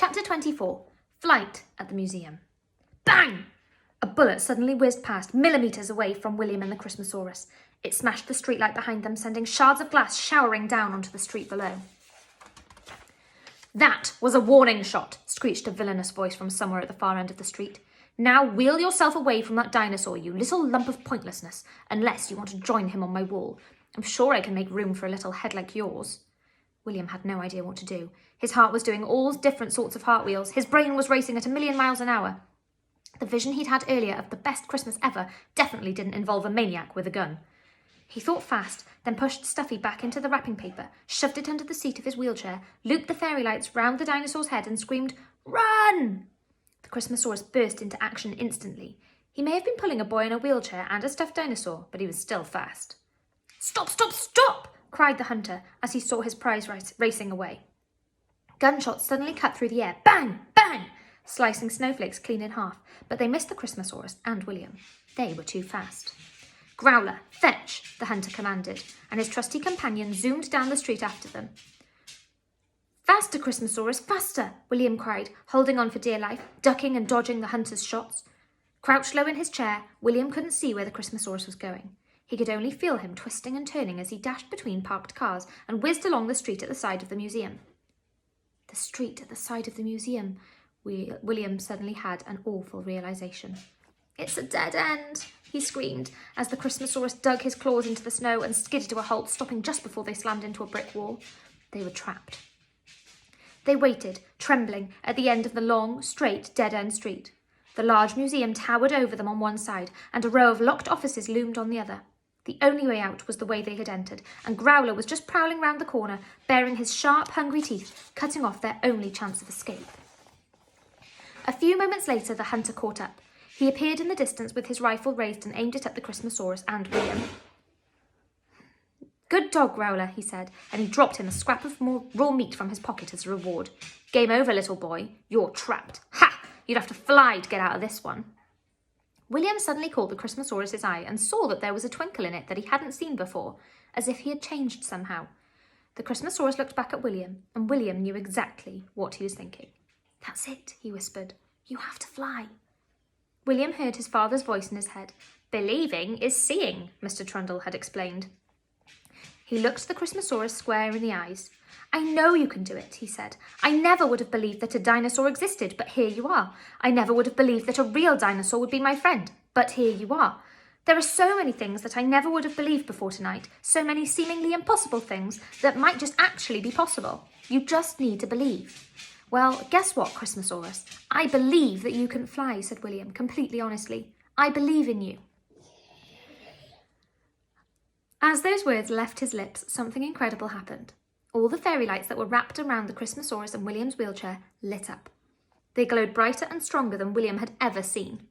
Chapter 24. Flight at the Museum. Bang! A bullet suddenly whizzed past, millimetres away from William and the Christmasaurus. It smashed the streetlight behind them, sending shards of glass showering down onto the street below. "That was a warning shot," screeched a villainous voice from somewhere at the far end of the street. "Now wheel yourself away from that dinosaur, you little lump of pointlessness, unless you want to join him on my wall. I'm sure I can make room for a little head like yours." William had no idea what to do. His heart was doing all different sorts of heartwheels. His brain was racing at 1,000,000 miles an hour. The vision he'd had earlier of the best Christmas ever definitely didn't involve a maniac with a gun. He thought fast, then pushed Stuffy back into the wrapping paper, shoved it under the seat of his wheelchair, looped the fairy lights round the dinosaur's head and screamed, "Run!" The Christmasaurus burst into action instantly. He may have been pulling a boy in a wheelchair and a stuffed dinosaur, but he was still fast. "Stop, stop, stop!" cried the hunter as he saw his prize racing away. Gunshots suddenly cut through the air. Bang! Bang! Slicing snowflakes clean in half, but they missed the Christmasaurus and William. They were too fast. "Growler, fetch!" the hunter commanded, and his trusty companion zoomed down the street after them. "Faster, Christmasaurus, faster!" William cried, holding on for dear life, ducking and dodging the hunter's shots. Crouched low in his chair, William couldn't see where the Christmasaurus was going. He could only feel him twisting and turning as he dashed between parked cars and whizzed along the street at the side of the museum. The street at the side of the museum. William suddenly had an awful realisation. "It's a dead end," he screamed, as the Christmasaurus dug his claws into the snow and skidded to a halt, stopping just before they slammed into a brick wall. They were trapped. They waited, trembling, at the end of the long, straight, dead-end street. The large museum towered over them on one side, and a row of locked offices loomed on the other. The only way out was the way they had entered, and Growler was just prowling round the corner, baring his sharp, hungry teeth, cutting off their only chance of escape. A few moments later, the hunter caught up. He appeared in the distance with his rifle raised and aimed it at the Christmasaurus and William. "Good dog, Growler," he said, and he dropped him a scrap of more raw meat from his pocket as a reward. "Game over, little boy. You're trapped. Ha! You'd have to fly to get out of this one." William suddenly caught the Christmasaurus's eye and saw that there was a twinkle in it that he hadn't seen before, as if he had changed somehow. The Christmasaurus looked back at William, and William knew exactly what he was thinking. "That's it," he whispered. "You have to fly." William heard his father's voice in his head. "Believing is seeing," Mr. Trundle had explained. He looked the Christmasaurus square in the eyes. "I know you can do it," he said. "I never would have believed that a dinosaur existed, but here you are. I never would have believed that a real dinosaur would be my friend, but here you are. There are so many things that I never would have believed before tonight, so many seemingly impossible things that might just actually be possible. You just need to believe." "Well, guess what, Christmasaurus? I believe that you can fly," said William, completely honestly. "I believe in you." As those words left his lips, something incredible happened. All the fairy lights that were wrapped around the Christmasaurus and William's wheelchair lit up. They glowed brighter and stronger than William had ever seen.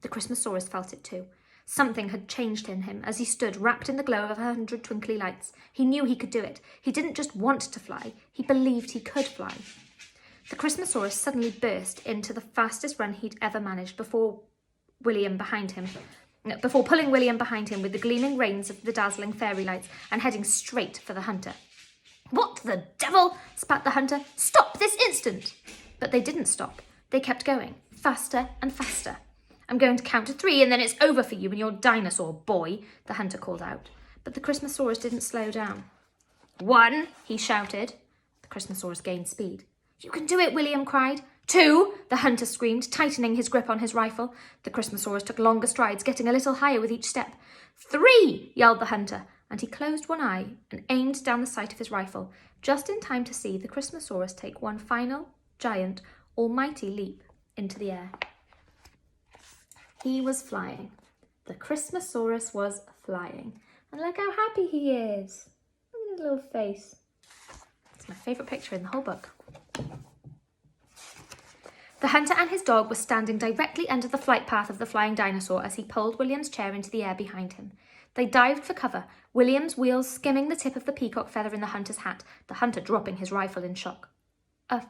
The Christmasaurus felt it too. Something had changed in him as he stood wrapped in the glow of 100 twinkly lights. He knew he could do it. He didn't just want to fly, he believed he could fly. The Christmasaurus suddenly burst into the fastest run he'd ever managed before pulling William behind him with the gleaming reins of the dazzling fairy lights and heading straight for the hunter. "What the devil?" spat the hunter. "Stop this instant!" But they didn't stop. They kept going, faster and faster. "I'm going to count to 3 and then it's over for you and your dinosaur, boy," the hunter called out. But the Christmasaurus didn't slow down. "1, he shouted. The Christmasaurus gained speed. "You can do it," William cried. 2, the hunter screamed, tightening his grip on his rifle. The Christmasaurus took longer strides, getting a little higher with each step. 3, yelled the hunter, and he closed one eye and aimed down the sight of his rifle, just in time to see the Christmasaurus take one final, giant, almighty leap into the air. He was flying. The Christmasaurus was flying. And look how happy he is. Look at his little face. It's my favourite picture in the whole book. The hunter and his dog were standing directly under the flight path of the flying dinosaur as he pulled William's chair into the air behind him. They dived for cover, William's wheels skimming the tip of the peacock feather in the hunter's hat, the hunter dropping his rifle in shock. A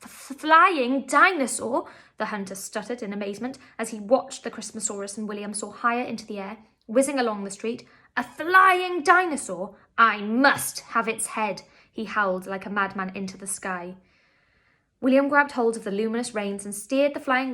flying dinosaur? The hunter stuttered in amazement as he watched the Christmasaurus and William soar higher into the air, whizzing along the street. "A flying dinosaur? I must have its head," he howled like a madman into the sky. William grabbed hold of the luminous reins and steered the flying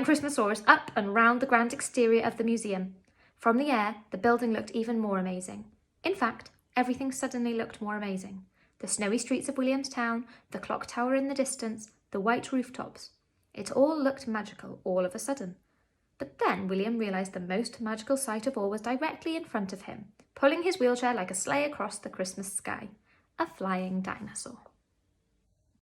Christmasaurus up and round the grand exterior of the museum. From the air, the building looked even more amazing. In fact, everything suddenly looked more amazing. The snowy streets of Williamstown, the clock tower in the distance, the white rooftops. It all looked magical all of a sudden. But then William realised the most magical sight of all was directly in front of him, pulling his wheelchair like a sleigh across the Christmas sky. A flying dinosaur.